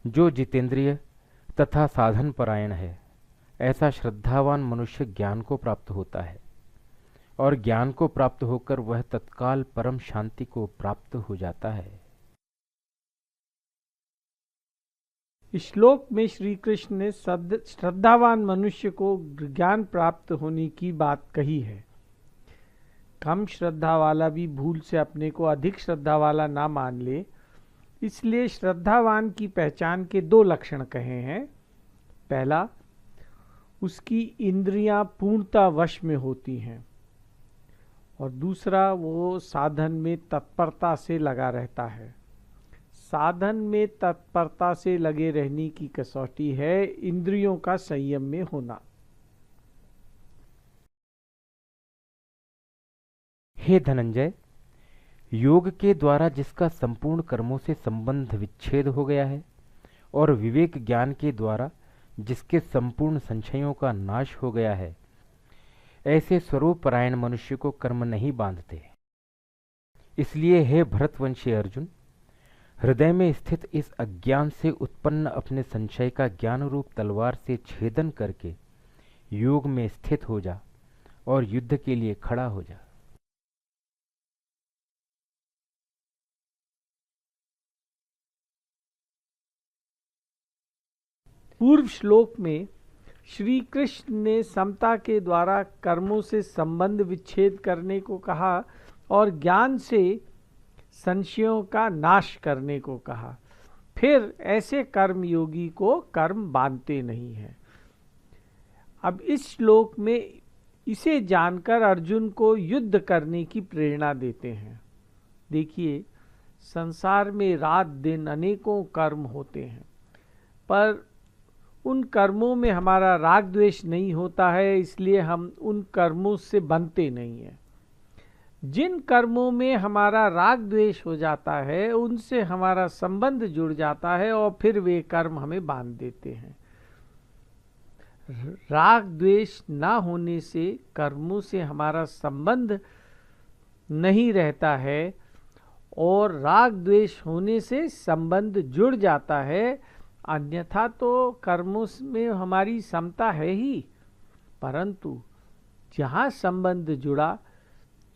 जो जितेंद्रिय तथा साधन परायण है, ऐसा श्रद्धावान मनुष्य ज्ञान को प्राप्त होता है और ज्ञान को प्राप्त होकर वह तत्काल परम शांति को प्राप्त हो जाता है। श्लोक में श्री कृष्ण ने श्रद्धावान मनुष्य को ज्ञान प्राप्त होने की बात कही है। कम श्रद्धा वाला भी भूल से अपने को अधिक श्रद्धा वाला ना मान ले, इसलिए श्रद्धावान की पहचान के दो लक्षण कहे हैं। पहला, उसकी इंद्रियां पूर्णता वश में होती हैं, और दूसरा, वो साधन में तत्परता से लगा रहता है। साधन में तत्परता से लगे रहने की कसौटी है इंद्रियों का संयम में होना। हे धनंजय, योग के द्वारा जिसका संपूर्ण कर्मों से संबंध विच्छेद हो गया है और विवेक ज्ञान के द्वारा जिसके संपूर्ण संशयों का नाश हो गया है, ऐसे स्वरूप परायण मनुष्य को कर्म नहीं बांधते। इसलिए हे भरतवंशी अर्जुन, हृदय में स्थित इस अज्ञान से उत्पन्न अपने संशय का ज्ञान रूप तलवार से छेदन करके योग में स्थित हो जा और युद्ध के लिए खड़ा हो जा। पूर्व श्लोक में श्री कृष्ण ने समता के द्वारा कर्मों से संबंध विच्छेद करने को कहा और ज्ञान से संशयों का नाश करने को कहा। फिर ऐसे कर्म योगी को कर्म बांधते नहीं है। अब इस श्लोक में इसे जानकर अर्जुन को युद्ध करने की प्रेरणा देते हैं। देखिए, संसार में रात दिन अनेकों कर्म होते हैं, पर उन कर्मों में हमारा राग द्वेष नहीं होता है, इसलिए हम उन कर्मों से बनते नहीं हैं। जिन कर्मों में हमारा राग द्वेष हो जाता है, उनसे हमारा संबंध जुड़ जाता है और फिर वे कर्म हमें बांध देते हैं। राग द्वेष ना होने से कर्मों से हमारा संबंध नहीं रहता है, और राग द्वेष होने से संबंध जुड़ जाता है। अन्यथा तो कर्मों में हमारी समता है ही, परंतु जहाँ संबंध जुड़ा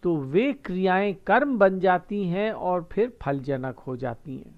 तो वे क्रियाएं कर्म बन जाती हैं और फिर फलजनक हो जाती हैं।